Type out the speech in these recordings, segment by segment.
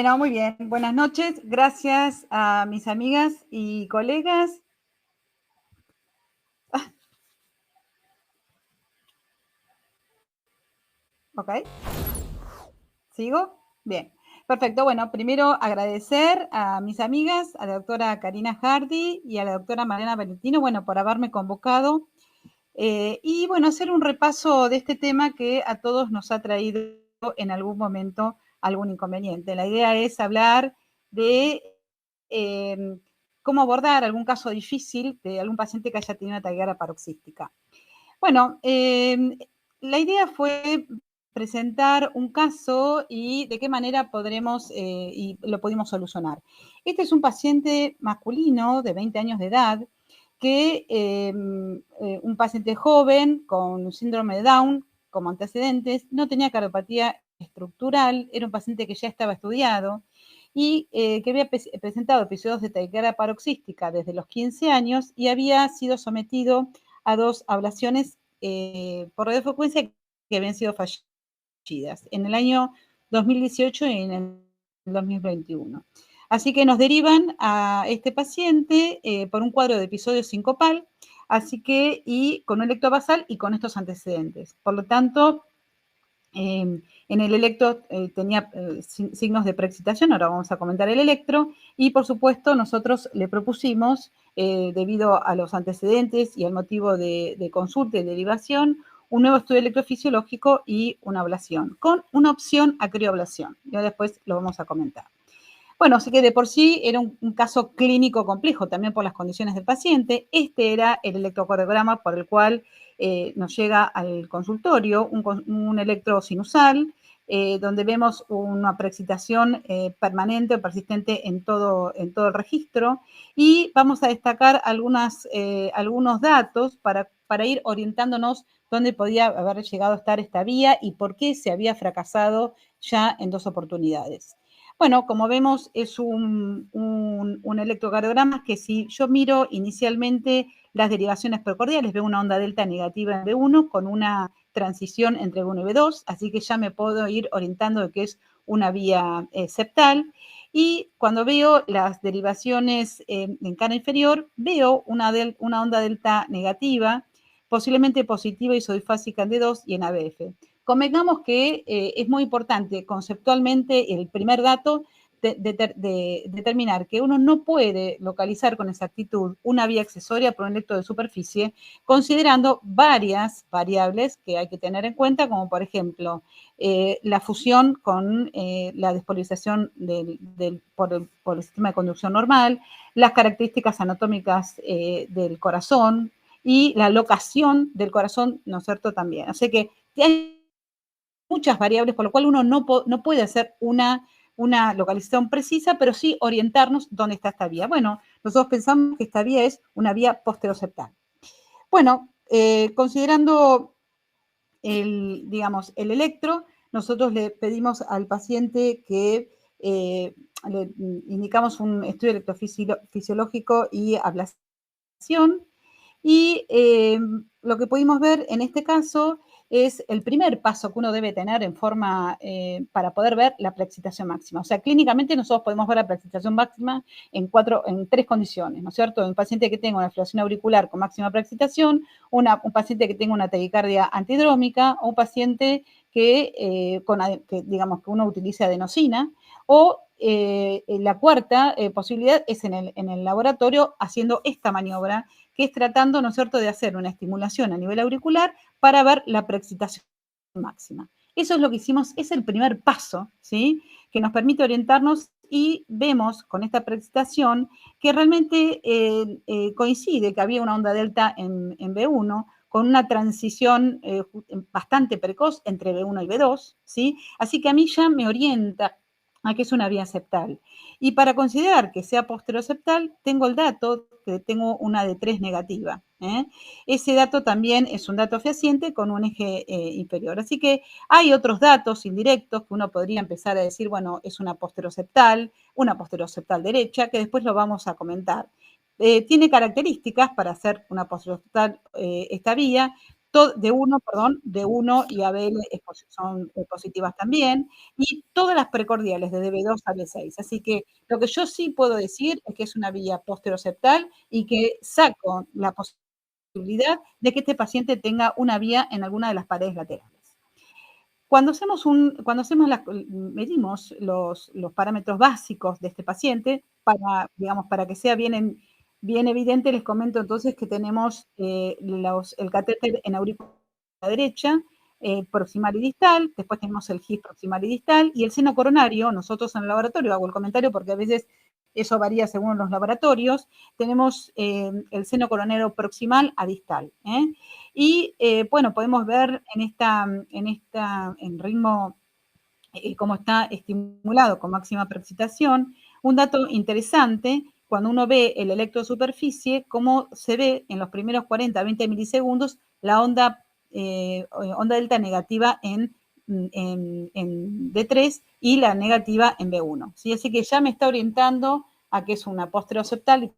Bueno, muy bien. Buenas noches. Gracias a mis amigas y colegas. Ok. ¿Sigo? Bien. Perfecto. Bueno, primero agradecer a mis amigas, a la doctora Karina Hardy y a la doctora Mariana Valentino, bueno, por haberme convocado. Y bueno, hacer un repaso de este tema que a todos nos ha traído en algún momento algún inconveniente. La idea es hablar de cómo abordar algún caso difícil de algún paciente que haya tenido una taquicardia paroxística. Bueno, la idea fue presentar un caso y de qué manera podremos y lo pudimos solucionar. Este es un paciente masculino de 20 años de edad que un paciente joven con síndrome de Down como antecedentes, no tenía cardiopatía estructural, era un paciente que ya estaba estudiado y que había presentado episodios de taquicardia paroxística desde los 15 años y había sido sometido a 2 ablaciones por radiofrecuencia que habían sido fallidas en el año 2018 y en el 2021. Así que nos derivan a este paciente por un cuadro de episodio sincopal, así que y con un electro-basal y con estos antecedentes. Por lo tanto, en el electro tenía signos de preexcitación, ahora vamos a comentar el electro, y por supuesto nosotros le propusimos, debido a los antecedentes y al motivo de consulta y derivación, un nuevo estudio electrofisiológico y una ablación, con una opción a crioablación. Ya después lo vamos a comentar. Bueno, así que de por sí era un caso clínico complejo, también por las condiciones del paciente. Este era el electrocardiograma por el cual nos llega al consultorio, un electrosinusal, donde vemos una preexcitación permanente o persistente en todo el registro. Y vamos a destacar algunos datos para ir orientándonos dónde podía haber llegado a estar esta vía y por qué se había fracasado ya en 2 oportunidades. Bueno, como vemos, es un electrocardiograma que si yo miro inicialmente las derivaciones precordiales, veo una onda delta negativa en B1 con una transición entre B1 y B2, así que ya me puedo ir orientando de que es una vía septal. Y cuando veo las derivaciones en cara inferior, veo una onda delta negativa, posiblemente positiva isodifásica en D2 y en ABF. Convengamos que es muy importante conceptualmente el primer dato de determinar que uno no puede localizar con exactitud una vía accesoria por un electro de superficie, considerando varias variables que hay que tener en cuenta, como por ejemplo la fusión con la despolarización por el sistema de conducción normal, las características anatómicas del corazón y la locación del corazón, ¿no es cierto?, también. Así que hay muchas variables, por lo cual uno no puede hacer una localización precisa, pero sí orientarnos dónde está esta vía. Bueno, nosotros pensamos que esta vía es una vía posteroseptal. Bueno, considerando el electro, nosotros le pedimos al paciente que le indicamos un estudio electrofisiológico y ablación. Y lo que pudimos ver en este caso es el primer paso que uno debe tener en forma para poder ver la preexcitación máxima. O sea, clínicamente nosotros podemos ver la preexcitación máxima en 3 condiciones, ¿no es cierto? Un paciente que tenga una fibrilación auricular con máxima preexcitación, un paciente que tenga una taquicardia antidrómica, o un paciente que digamos que uno utilice adenosina, o la cuarta posibilidad es en el laboratorio haciendo esta maniobra, que es tratando, ¿no es cierto?, de hacer una estimulación a nivel auricular para ver la preexcitación máxima. Eso es lo que hicimos, es el primer paso, ¿sí?, que nos permite orientarnos y vemos con esta preexcitación que realmente coincide que había una onda delta en B1 con una transición bastante precoz entre B1 y B2, ¿sí? Así que a mí ya me orienta a que es una vía septal. Y para considerar que sea posteroseptal, tengo el dato que tengo una de 3 negativa. Ese dato también es un dato fehaciente con un eje inferior. Así que hay otros datos indirectos que uno podría empezar a decir, bueno, es una posteroseptal derecha, que después lo vamos a comentar. Tiene características para hacer una posteroseptal esta vía, D1 y ABL son positivas también, y todas las precordiales, desde B2 a B6. Así que lo que yo sí puedo decir es que es una vía posteroseptal y que saco la posibilidad de que este paciente tenga una vía en alguna de las paredes laterales. Cuando medimos los parámetros básicos de este paciente, para que sea bien evidente, les comento entonces que tenemos el catéter en aurícula derecha, proximal y distal, después tenemos el GIS proximal y distal, y el seno coronario, nosotros en el laboratorio, hago el comentario porque a veces eso varía según los laboratorios, tenemos el seno coronario proximal a distal. Y bueno, podemos ver en ritmo cómo está estimulado con máxima preexcitación. Un dato interesante, cuando uno ve el electrosuperficie, cómo se ve en los primeros 40 a 20 milisegundos la onda delta negativa en D3 y la negativa en B1. ¿Sí? Así que ya me está orientando a que es una posteroseptal y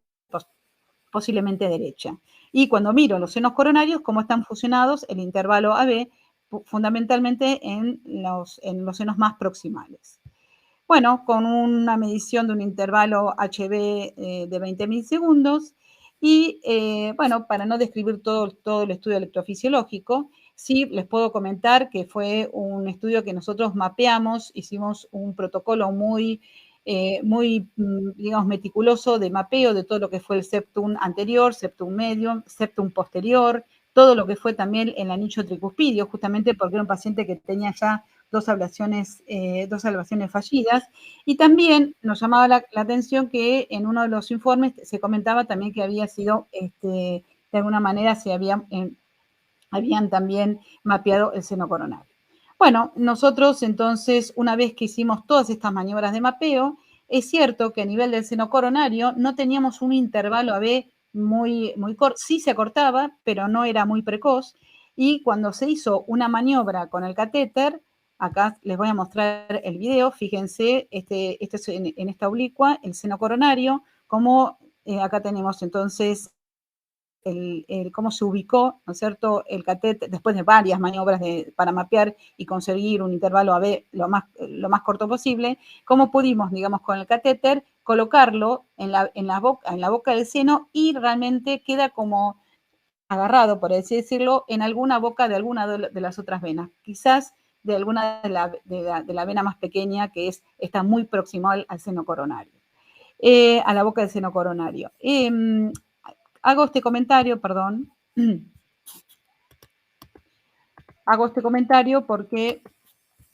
posiblemente derecha. Y cuando miro los senos coronarios, cómo están fusionados el intervalo AB, fundamentalmente en los senos más proximales. Bueno, con una medición de un intervalo HB de 20 milisegundos y, bueno, para no describir todo el estudio electrofisiológico, sí les puedo comentar que fue un estudio que nosotros mapeamos, hicimos un protocolo muy, digamos, meticuloso de mapeo de todo lo que fue el septum anterior, septum medio, septum posterior, todo lo que fue también el anillo tricuspidio, justamente porque era un paciente que tenía ya dos ablaciones fallidas. Y también nos llamaba la atención que en uno de los informes se comentaba también que había sido, de alguna manera, habían también mapeado el seno coronario. Bueno, nosotros entonces, una vez que hicimos todas estas maniobras de mapeo, es cierto que a nivel del seno coronario no teníamos un intervalo AB muy corto, sí se acortaba, pero no era muy precoz, y cuando se hizo una maniobra con el catéter, acá les voy a mostrar el video, fíjense, este es en esta oblicua, el seno coronario, como acá tenemos entonces cómo se ubicó, ¿no es cierto?, el catéter, después de varias maniobras para mapear y conseguir un intervalo AB lo más corto posible, cómo pudimos, digamos, con el catéter, colocarlo en la boca del seno y realmente queda como agarrado, por así decirlo, en alguna boca de alguna de las otras venas. Quizás de alguna de la vena más pequeña, que está muy proximal al seno coronario, a la boca del seno coronario. Hago este comentario, perdón. Hago este comentario porque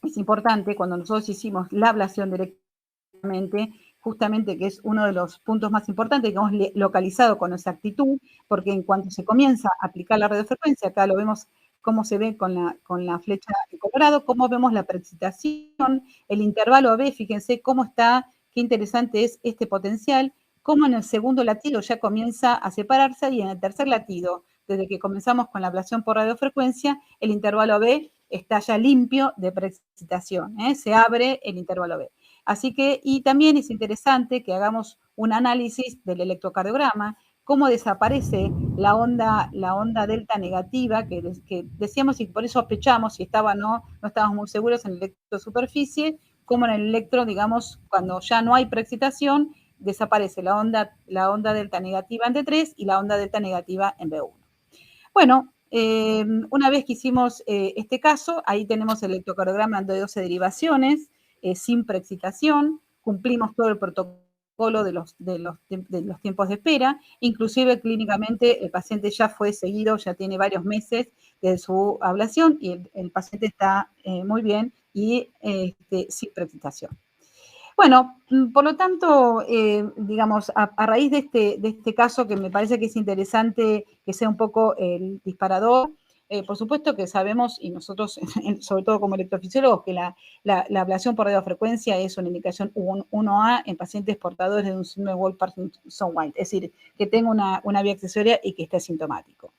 es importante cuando nosotros hicimos la ablación directamente, justamente que es uno de los puntos más importantes que hemos localizado con exactitud, porque en cuanto se comienza a aplicar la radiofrecuencia, acá lo vemos cómo se ve con la flecha de colorado, cómo vemos la preexcitación, el intervalo AB, fíjense cómo está, qué interesante es este potencial, cómo en el segundo latido ya comienza a separarse y en el tercer latido, desde que comenzamos con la ablación por radiofrecuencia, el intervalo AB está ya limpio de preexcitación, se abre el intervalo B. Así que, y también es interesante que hagamos un análisis del electrocardiograma, cómo desaparece la onda delta negativa, que decíamos y por eso sospechamos si estaba o no estábamos muy seguros en el electrosuperficie, como en el electro, digamos, cuando ya no hay preexcitación, desaparece la onda delta negativa en D3 y la onda delta negativa en B1. Bueno, una vez que hicimos este caso, ahí tenemos el electrocardiograma de 12 derivaciones, sin preexcitación, cumplimos todo el protocolo de los tiempos de espera, inclusive clínicamente el paciente ya fue seguido, ya tiene varios meses de su ablación y el paciente está muy bien y sin preexcitación. Bueno, por lo tanto, digamos, a raíz de este caso que me parece que es interesante que sea un poco el disparador, por supuesto que sabemos, y nosotros, sobre todo como electrofisiólogos, que la ablación por radiofrecuencia es una indicación 1A en pacientes portadores de un síndrome de Wolff-Parkinson-White, es decir, que tenga una vía accesoria y que esté asintomático.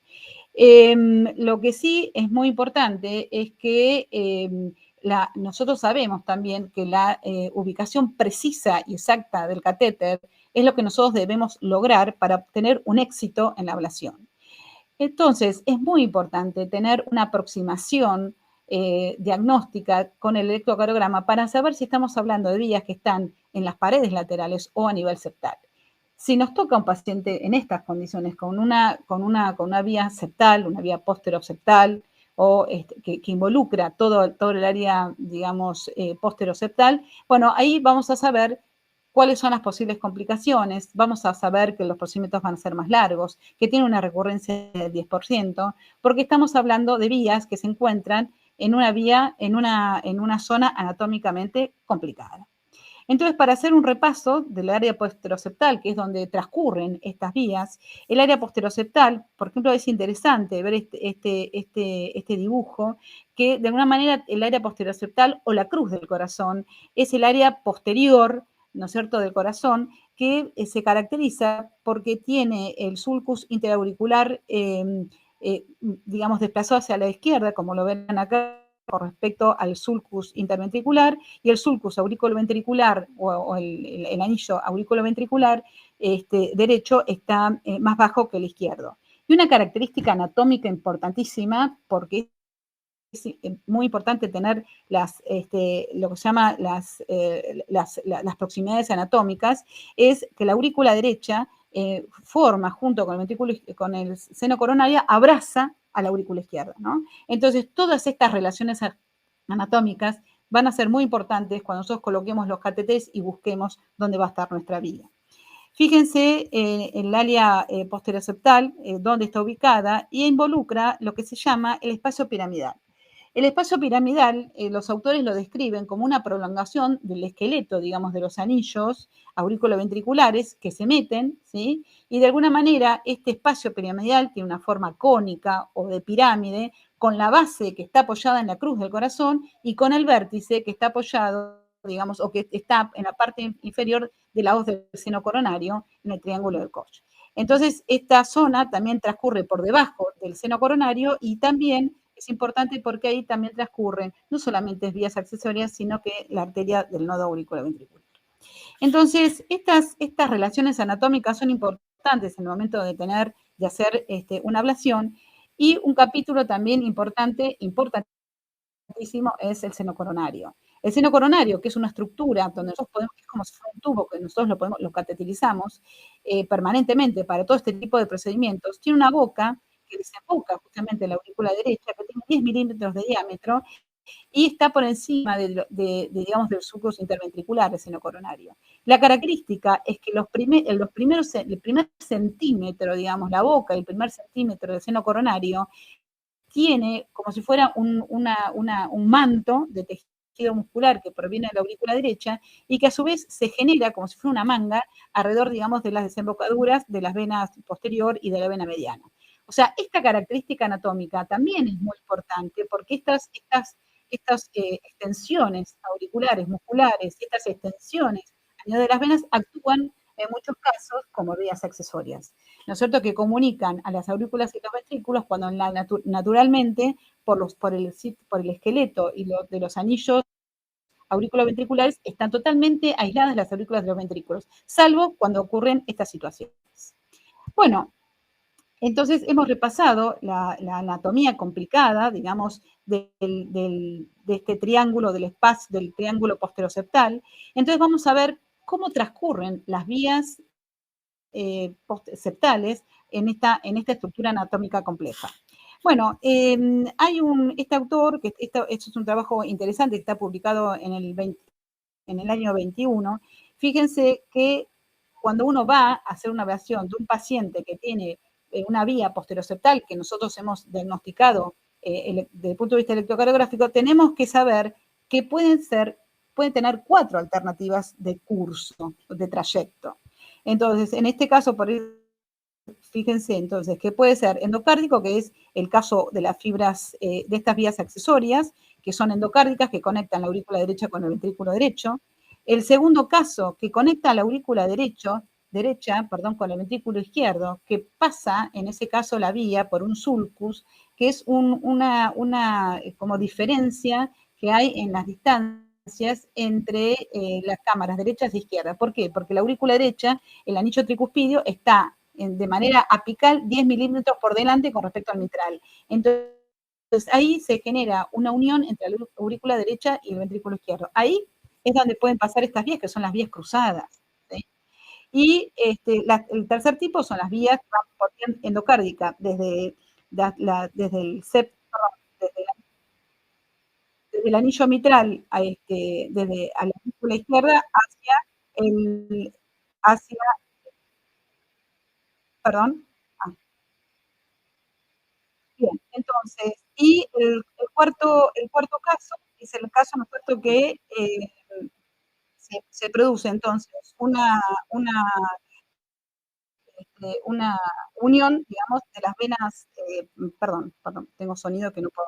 Lo que sí es muy importante es que nosotros sabemos también que la ubicación precisa y exacta del catéter es lo que nosotros debemos lograr para obtener un éxito en la ablación. Entonces, es muy importante tener una aproximación diagnóstica con el electrocardiograma para saber si estamos hablando de vías que están en las paredes laterales o a nivel septal. Si nos toca un paciente en estas condiciones con una vía septal, una vía posteroseptal, o que involucra todo el área, digamos, posteroseptal, bueno, ahí vamos a saber cuáles son las posibles complicaciones, vamos a saber que los procedimientos van a ser más largos, que tiene una recurrencia del 10%, porque estamos hablando de vías que se encuentran en una vía, en una zona anatómicamente complicada. Entonces, para hacer un repaso del área posteroseptal, que es donde transcurren estas vías, el área posteroseptal, por ejemplo, es interesante ver este dibujo, que de alguna manera el área posteroseptal o la cruz del corazón es el área posterior, ¿no es cierto?, del corazón, que se caracteriza porque tiene el sulcus interauricular, digamos, desplazado hacia la izquierda, como lo ven acá, con respecto al sulcus interventricular, y el sulcus auriculoventricular o el anillo auriculoventricular derecho está más bajo que el izquierdo. Y una característica anatómica importantísima, porque es muy importante tener lo que se llama las proximidades anatómicas, es que la aurícula derecha forma junto con el ventrículo, con el seno coronario, abraza a la aurícula izquierda, ¿no? Entonces, todas estas relaciones anatómicas van a ser muy importantes cuando nosotros coloquemos los cateteres y busquemos dónde va a estar nuestra vía. Fíjense en el área posteroseptal, dónde está ubicada, y involucra lo que se llama el espacio piramidal. El espacio piramidal, los autores lo describen como una prolongación del esqueleto, digamos, de los anillos auriculoventriculares que se meten, ¿sí? Y de alguna manera este espacio piramidal tiene una forma cónica o de pirámide, con la base que está apoyada en la cruz del corazón y con el vértice que está apoyado, digamos, o que está en la parte inferior de la hoz del seno coronario, en el triángulo del Koch. Entonces, esta zona también transcurre por debajo del seno coronario y también es importante porque ahí también transcurren no solamente vías accesorias, sino que la arteria del nodo auriculoventricular. Entonces, estas relaciones anatómicas son importantes en el momento de hacer una ablación, y un capítulo también importantísimo, es el seno coronario. El seno coronario, que es una estructura donde nosotros podemos, es como si fuera un tubo que nosotros lo cateterizamos permanentemente para todo este tipo de procedimientos, tiene una boca que desemboca justamente en la aurícula derecha, que tiene 10 milímetros de diámetro, y está por encima digamos, del sulcus interventricular del seno coronario. La característica es que el primer centímetro, digamos, la boca, el primer centímetro del seno coronario, tiene como si fuera un manto de tejido muscular que proviene de la aurícula derecha y que a su vez se genera como si fuera una manga alrededor, digamos, de las desembocaduras de las venas posterior y de la vena mediana. O sea, esta característica anatómica también es muy importante porque estas extensiones auriculares, musculares, estas extensiones a nivel de las venas actúan en muchos casos como vías accesorias, ¿no es cierto?, que comunican a las aurículas y los ventrículos cuando naturalmente por el esqueleto y de los anillos auriculoventriculares están totalmente aisladas las aurículas de los ventrículos, salvo cuando ocurren estas situaciones. Bueno, entonces hemos repasado la anatomía complicada, digamos, de este triángulo, del triángulo posteroseptal. Entonces vamos a ver cómo transcurren las vías septales en esta estructura anatómica compleja. Bueno, hay este autor, que esto es un trabajo interesante que está publicado en el año 21. Fíjense que cuando uno va a hacer una ablación de un paciente que tiene una vía posteroseptal que nosotros hemos diagnosticado desde el punto de vista electrocardiográfico, tenemos que saber que pueden tener 4 alternativas de curso, de trayecto. Entonces, en este caso, fíjense entonces que puede ser endocárdico, que es el caso de las fibras de estas vías accesorias, que son endocárdicas, que conectan la aurícula derecha con el ventrículo derecho. El segundo caso, que conecta la aurícula derecha, con el ventrículo izquierdo, que pasa, en ese caso, la vía por un sulcus, que es una como diferencia que hay en las distancias entre las cámaras derechas e izquierdas. ¿Por qué? Porque la aurícula derecha, el anillo tricuspidio, está de manera apical 10 milímetros por delante con respecto al mitral. Entonces, ahí se genera una unión entre la aurícula derecha y el ventrículo izquierdo. Ahí es donde pueden pasar estas vías, que son las vías cruzadas. ¿Sí? Y el tercer tipo son las vías que van por vía endocárdica, desde el desde el anillo mitral desde a la aurícula izquierda el, hacia, perdón, ah, bien, entonces, y el cuarto caso es el caso, ¿no es cierto?, que se produce entonces una unión, digamos, de las venas, perdón, tengo sonido que no puedo.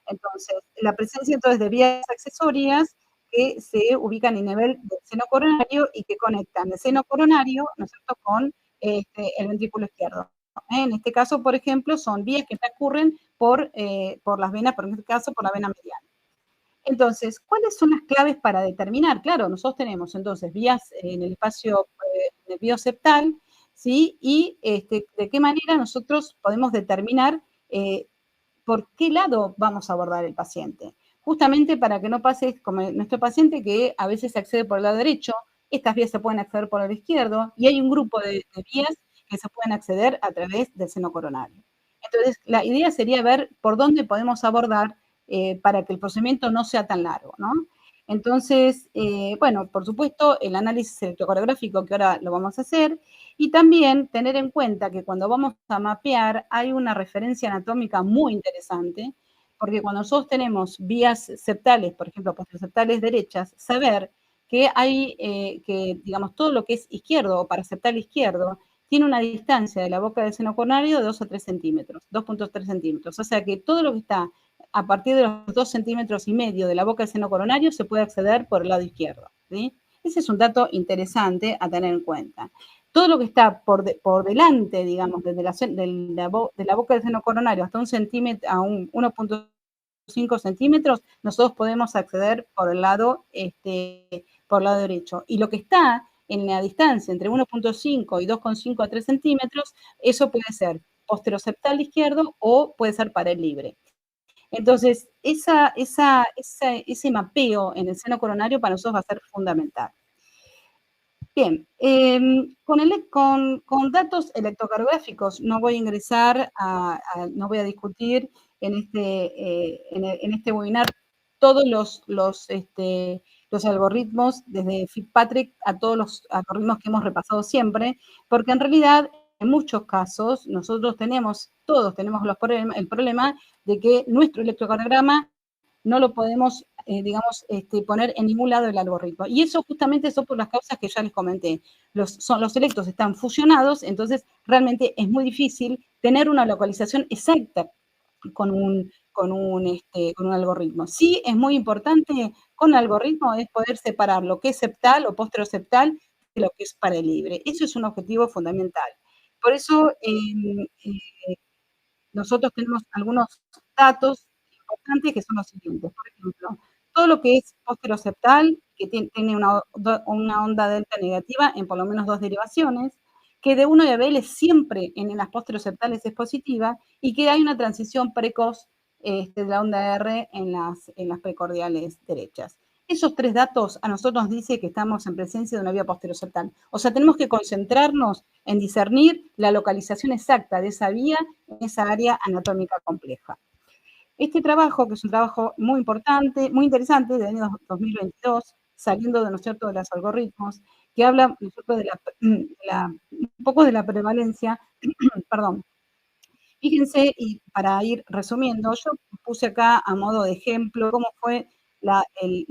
Entonces, la presencia entonces de vías accesorias que se ubican en nivel del seno coronario y que conectan el seno coronario, ¿no es cierto?, con el ventrículo izquierdo. En este caso, por ejemplo, son vías que transcurren por las venas, por este caso, por la vena mediana. Entonces, ¿cuáles son las claves para determinar? Claro, nosotros tenemos entonces vías en el espacio nervio septal, ¿sí? Y de qué manera nosotros podemos determinar por qué lado vamos a abordar el paciente. Justamente para que no pase como nuestro paciente que a veces se accede por el lado derecho, estas vías se pueden acceder por el izquierdo y hay un grupo de vías que se pueden acceder a través del seno coronario. Entonces, la idea sería ver por dónde podemos abordar para que el procedimiento no sea tan largo, ¿no? Entonces, bueno, por supuesto, el análisis electrocardiográfico que ahora lo vamos a hacer, y también tener en cuenta que cuando vamos a mapear hay una referencia anatómica muy interesante, porque cuando nosotros tenemos vías septales, por ejemplo, posterior-septales derechas, saber que hay, que digamos, todo lo que es izquierdo o paraseptal izquierdo tiene una distancia de la boca del seno coronario de 2 a 3 centímetros, 2.3 centímetros. O sea que todo lo que está a partir de los 2 centímetros y medio de la boca del seno coronario se puede acceder por el lado izquierdo. ¿Sí? Ese es un dato interesante a tener en cuenta. Todo lo que está por delante, digamos, desde de la boca del seno coronario hasta un centímetro, a un 1.5 centímetros, nosotros podemos acceder por el lado derecho. Y lo que está en la distancia entre 1.5 y 2.5 a 3 centímetros, eso puede ser posteroseptal izquierdo o puede ser pared libre. Entonces, ese mapeo en el seno coronario para nosotros va a ser fundamental. Bien, con datos electrocardiográficos no voy a ingresar, no voy a discutir en este webinar todos los algoritmos, desde Fitzpatrick a todos los algoritmos que hemos repasado siempre, porque en realidad en muchos casos todos tenemos el problema de que nuestro electrocardiograma no lo podemos, digamos, poner en ningún lado del algoritmo. Y eso justamente son por las causas que ya les comenté. Los electros están fusionados, entonces realmente es muy difícil tener una localización exacta con un algoritmo. Sí, es muy importante con el algoritmo es poder separar lo que es septal o posteroseptal de lo que es pared libre. Eso es un objetivo fundamental. Por eso nosotros tenemos algunos datos importantes que son los siguientes. Por ejemplo, todo lo que es posteroseptal, que tiene una onda delta negativa en por lo menos 2 derivaciones, que de 1 de ABL siempre en las posteroseptales es positiva y que hay una transición precoz de la onda R en las precordiales derechas. Esos 3 datos a nosotros nos dice que estamos en presencia de una vía posteroseptal. O sea, tenemos que concentrarnos en discernir la localización exacta de esa vía en esa área anatómica compleja. Este trabajo, que es un trabajo muy importante, muy interesante, del año 2022, saliendo de, ¿no es cierto?, de los algoritmos, que habla, ¿no es cierto?, un poco de la prevalencia, perdón. Fíjense, y para ir resumiendo, yo puse acá a modo de ejemplo cómo fue la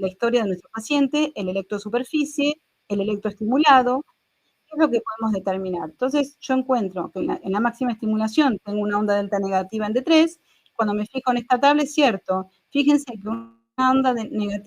historia de nuestro paciente, el electrosuperficie, el electroestimulado, ¿qué es lo que podemos determinar? Entonces, yo encuentro que en la máxima estimulación tengo una onda delta negativa en D3, cuando me fijo en esta tabla es cierto, fíjense que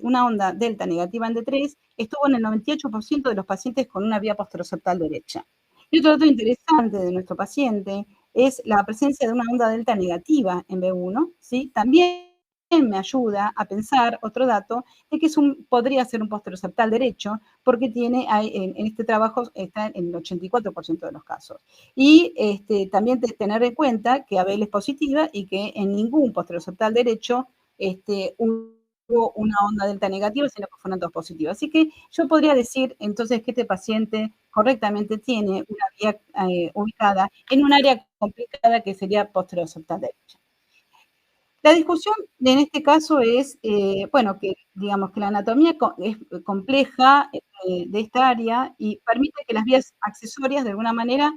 una onda delta negativa en D3 estuvo en el 98% de los pacientes con una vía posteroseptal derecha. Y otro dato interesante de nuestro paciente es la presencia de una onda delta negativa en B1, ¿sí? También me ayuda a pensar, otro dato, de que podría ser un posteroseptal derecho, porque en este trabajo está en el 84% de los casos. Y también tener en cuenta que Abel es positiva y que en ningún posteroseptal derecho hubo una onda delta negativa, sino que fueron dos positivas. Así que yo podría decir entonces que este paciente correctamente tiene una vía ubicada en un área complicada que sería posteroseptal derecha. La discusión en este caso es, bueno, que digamos que la anatomía es compleja de esta área y permite que las vías accesorias de alguna manera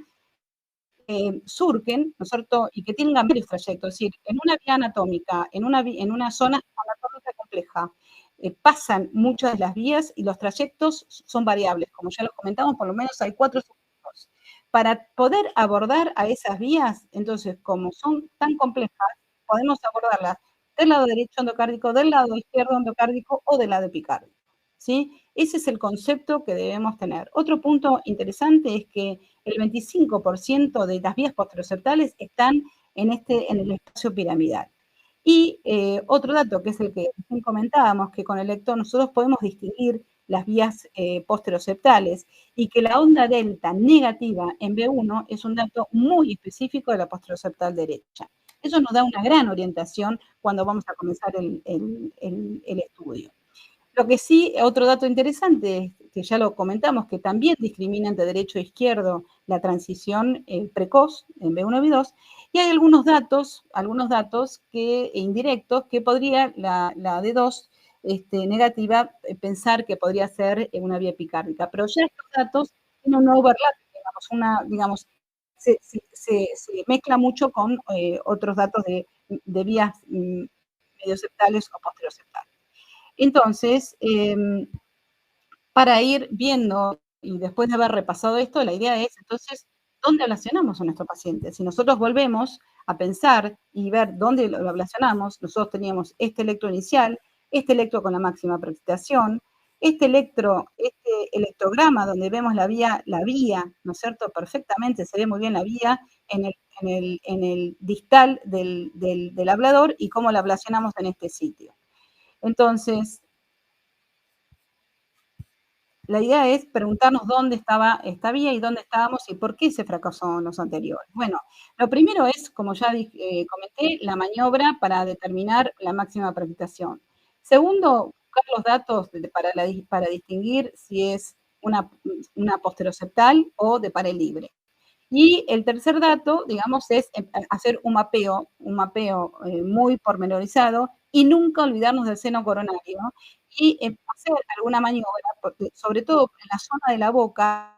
surquen, ¿no es cierto? Y que tengan varios trayectos. Es decir, en una vía anatómica, en una zona anatómica compleja, pasan muchas de las vías y los trayectos son variables. Como ya lo comentamos, por lo menos hay 4 subtipos. Para poder abordar a esas vías, entonces, como son tan complejas, podemos abordarlas del lado derecho endocárdico, del lado izquierdo endocárdico o del lado epicárdico. ¿Sí? Ese es el concepto que debemos tener. Otro punto interesante es que el 25% de las vías posteroceptales están en el espacio piramidal. Y otro dato, que es el que comentábamos, que con el lector nosotros podemos distinguir las vías posteroceptales y que la onda delta negativa en B1 es un dato muy específico de la posteroceptal derecha. Eso nos da una gran orientación cuando vamos a comenzar el estudio. Lo que sí, otro dato interesante, que ya lo comentamos, que también discrimina entre derecho e izquierdo la transición precoz en B1 y B2, y hay algunos datos indirectos que podría la D2 negativa pensar que podría ser una vía epicárdica. Pero ya estos datos tienen un overlap, se mezcla mucho con otros datos de vías medioceptales o posteroceptales. Entonces, para ir viendo y después de haber repasado esto, la idea es entonces, ¿dónde ablacionamos a nuestro paciente? Si nosotros volvemos a pensar y ver dónde lo ablacionamos, nosotros teníamos este electro inicial, este electro con la máxima precipitación, este electrograma donde vemos la vía, ¿no es cierto? Perfectamente, se ve muy bien la vía en el distal del ablador y cómo la ablacionamos en este sitio. Entonces, la idea es preguntarnos dónde estaba esta vía y dónde estábamos y por qué se fracasó en los anteriores. Bueno, lo primero es, como ya comenté, la maniobra para determinar la máxima precipitación. Segundo, buscar los datos para distinguir si es una posteroceptal o de pared libre. Y el tercer dato, digamos, es hacer un mapeo muy pormenorizado y nunca olvidarnos del seno coronario y hacer alguna maniobra, sobre todo en la zona de la boca,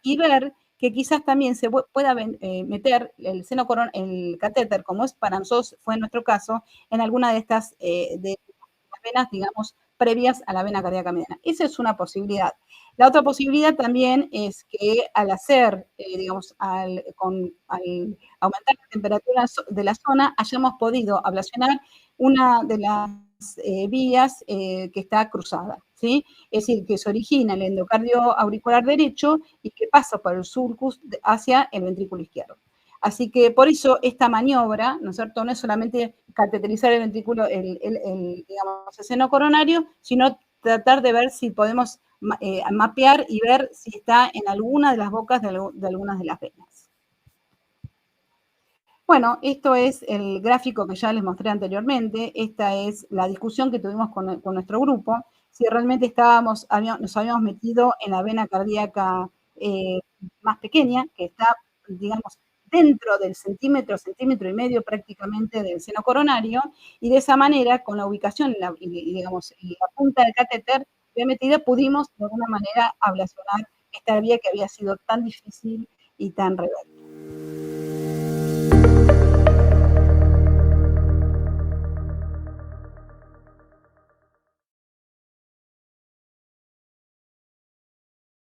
y ver que quizás también se pueda meter el catéter, como es para nosotros, fue en nuestro caso, en alguna de estas de las venas, digamos, previas a la vena cardíaca mediana. Esa es una posibilidad. La otra posibilidad también es que al hacer, al aumentar la temperatura de la zona, hayamos podido ablacionar una de las vías que está cruzada, ¿sí? Es decir, que se origina el endocardio auricular derecho y que pasa por el surcus hacia el ventrículo izquierdo. Así que por eso esta maniobra, ¿no es cierto?, no es solamente cateterizar el ventrículo, el seno coronario, sino tratar de ver si podemos mapear y ver si está en alguna de las bocas de algunas de las venas. Bueno, esto es el gráfico que ya les mostré anteriormente. Esta es la discusión que tuvimos con nuestro grupo, si realmente nos habíamos metido en la vena cardíaca más pequeña, que está, digamos, dentro del centímetro y medio prácticamente del seno coronario, y de esa manera, con la ubicación, digamos, en la punta del catéter bien metida, pudimos de alguna manera ablacionar esta vía que había sido tan difícil y tan rebelde.